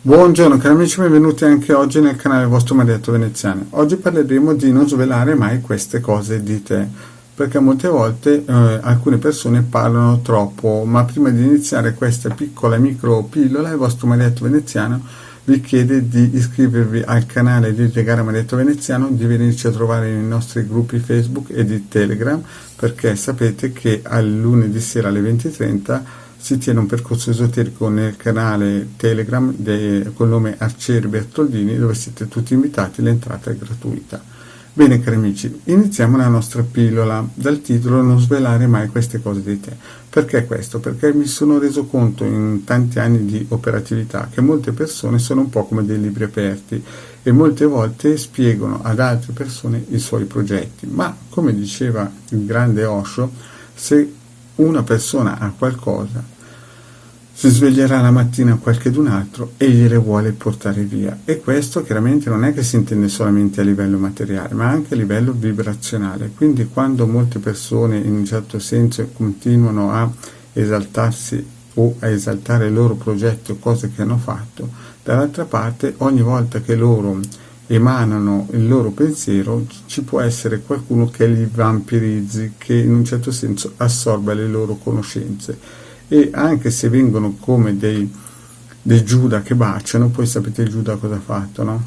Buongiorno cari amici, benvenuti anche oggi nel canale vostro Marietto Veneziano. Oggi parleremo di non svelare mai queste cose di te, perché molte volte alcune persone parlano troppo, ma prima di iniziare questa piccola micro pillola, il vostro Marietto Veneziano vi chiede di iscrivervi al canale di Legare Marietto Veneziano, di venirci a trovare nei nostri gruppi Facebook e di Telegram, perché sapete che al lunedì sera alle 20:30 si tiene un percorso esoterico nel canale Telegram col nome Arcieri Bertoldini, dove siete tutti invitati, l'entrata è gratuita. Bene cari amici, iniziamo la nostra pillola dal titolo Non svelare mai queste cose di te. Perché questo? Perché mi sono reso conto in tanti anni di operatività che molte persone sono un po' come dei libri aperti e molte volte spiegano ad altre persone i suoi progetti, ma come diceva il grande Osho, se una persona ha qualcosa si sveglierà la mattina qualchedun altro e gliele vuole portare via, e questo chiaramente non è che si intende solamente a livello materiale ma anche a livello vibrazionale. Quindi quando molte persone in un certo senso continuano a esaltarsi o a esaltare il loro progetto o cose che hanno fatto, dall'altra parte ogni volta che loro emanano il loro pensiero ci può essere qualcuno che li vampirizzi, che in un certo senso assorba le loro conoscenze, e anche se vengono come dei Giuda che baciano, poi sapete il Giuda cosa ha fatto, no?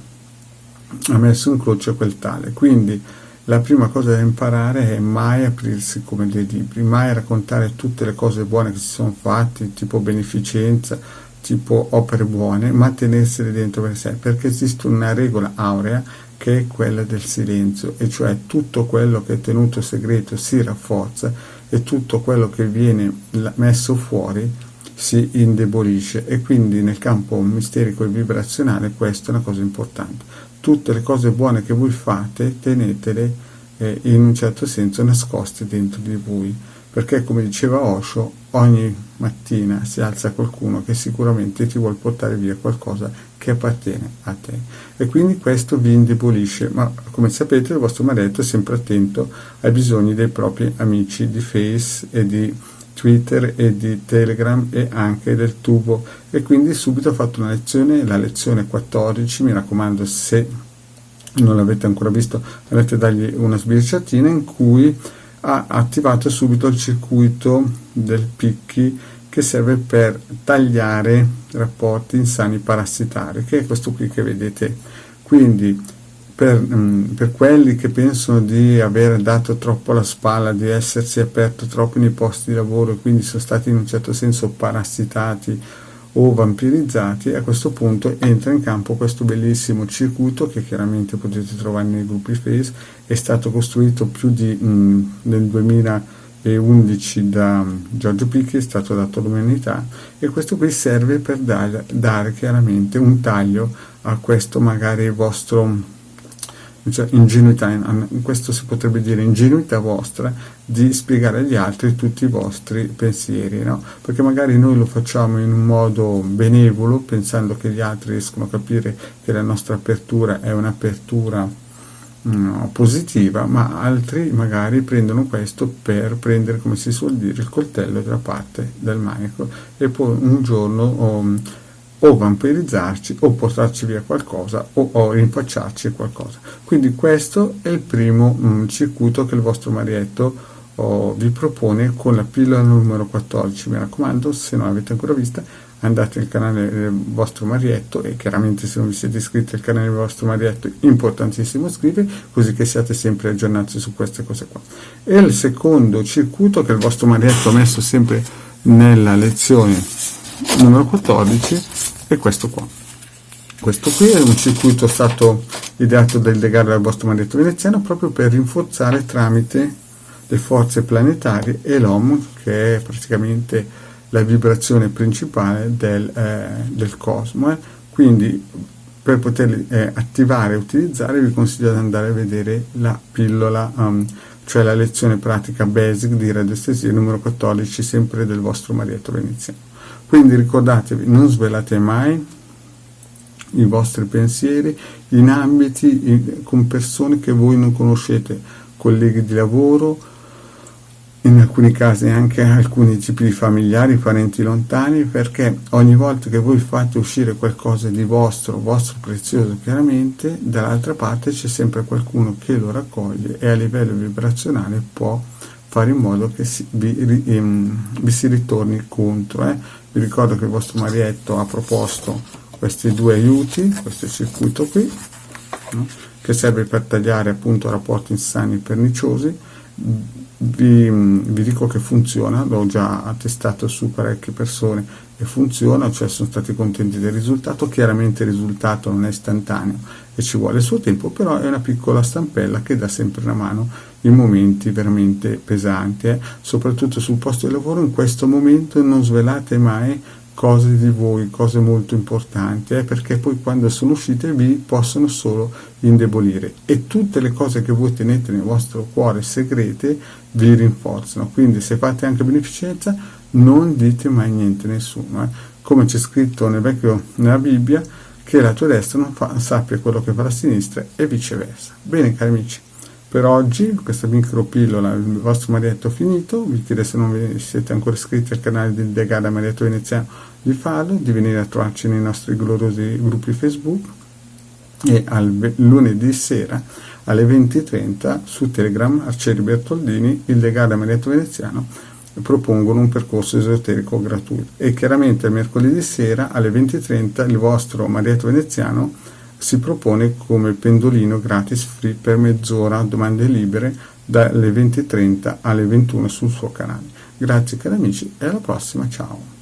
Ha messo in croce quel tale. Quindi la prima cosa da imparare è mai aprirsi come dei libri, mai raccontare tutte le cose buone che si sono fatte, tipo beneficenza, tipo opere buone, ma tenersele dentro per sé, perché esiste una regola aurea che è quella del silenzio, e cioè tutto quello che è tenuto segreto si rafforza e tutto quello che viene messo fuori si indebolisce, e quindi nel campo misterico e vibrazionale questa è una cosa importante. Tutte le cose buone che voi fate tenetele in un certo senso nascoste dentro di voi, perché come diceva Osho, ogni mattina si alza qualcuno che sicuramente ti vuole portare via qualcosa che appartiene a te, e quindi questo vi indebolisce. Ma come sapete il vostro Marietto è sempre attento ai bisogni dei propri amici di Face e di Twitter e di Telegram e anche del tubo, e quindi subito ho fatto una lezione, la lezione 14, mi raccomando, se non l'avete ancora visto dovete dargli una sbirciatina, in cui ha attivato subito il circuito del picchi che serve per tagliare rapporti insani parassitari, che è questo qui che vedete. Quindi per quelli che pensano di aver dato troppo la spalla, di essersi aperto troppo nei posti di lavoro e quindi sono stati in un certo senso parassitati o vampirizzati, a questo punto entra in campo questo bellissimo circuito che chiaramente potete trovare nei gruppi Face. È stato costruito più di nel 2011 da Giorgio Picchi, è stato dato all'umanità, e questo qui serve per dare chiaramente un taglio a questo magari vostro, cioè ingenuità, questo si potrebbe dire ingenuità vostra di spiegare agli altri tutti i vostri pensieri, no? Perché magari noi lo facciamo in un modo benevolo, pensando che gli altri riescono a capire che la nostra apertura è un'apertura positiva, ma altri magari prendono questo per prendere, come si suol dire, il coltello dalla parte del manico e poi un giorno o vampirizzarci o portarci via qualcosa o rinfacciarci qualcosa. Quindi questo è il primo circuito che il vostro Marietto vi propone con la pillola numero 14. Mi raccomando, se non l'avete ancora vista, andate nel canale del vostro Marietto, e chiaramente se non vi siete iscritti al canale del vostro Marietto, importantissimo iscrivervi, così che siate sempre aggiornati su queste cose qua. E il secondo circuito che il vostro Marietto ha messo sempre nella lezione numero 14 è questo qua. Questo qui è un circuito stato ideato dal legare al vostro Marietto Veneziano proprio per rinforzare tramite le forze planetarie e l'OM, che è praticamente la vibrazione principale del cosmo. Quindi per poterli attivare e utilizzare vi consiglio di andare a vedere la pillola, cioè la lezione pratica basic di radiestesia numero 14, sempre del vostro Marietto Veneziano. Quindi ricordatevi, non svelate mai i vostri pensieri in ambiti con persone che voi non conoscete, colleghi di lavoro, in alcuni casi anche alcuni tipi di familiari, parenti lontani, perché ogni volta che voi fate uscire qualcosa di vostro prezioso, chiaramente dall'altra parte c'è sempre qualcuno che lo raccoglie e a livello vibrazionale può fare in modo che vi si ritorni contro. Vi ricordo che il vostro Marietto ha proposto questi due aiuti, questo circuito qui, no? Che serve per tagliare appunto rapporti insani e perniciosi. Vi dico che funziona, l'ho già testato su parecchie persone e funziona, cioè sono stati contenti del risultato. Chiaramente il risultato non è istantaneo e ci vuole il suo tempo, però è una piccola stampella che dà sempre una mano in momenti veramente pesanti, soprattutto sul posto di lavoro. In questo momento non svelate mai cose di voi, cose molto importanti, perché poi quando sono uscite vi possono solo indebolire, e tutte le cose che voi tenete nel vostro cuore segrete vi rinforzano. Quindi se fate anche beneficenza non dite mai niente a nessuno, come c'è scritto nella Bibbia, che la tua destra non sappia quello che fa la sinistra e viceversa. Bene cari amici, per oggi questa micropillola, il vostro Marietto finito. Vi chiedo, se non vi siete ancora iscritti al canale del Degada Marietto Veneziano, di farlo, di venire a trovarci nei nostri gloriosi gruppi Facebook, e lunedì sera alle 20:30 su Telegram Arcieri Bertoldini, il Degada Marietto Veneziano, propongono un percorso esoterico gratuito, e chiaramente il mercoledì sera alle 20:30 il vostro Marietto Veneziano si propone come pendolino gratis free per mezz'ora, domande libere dalle 20:30 alle 21 sul suo canale. Grazie cari amici e alla prossima, ciao!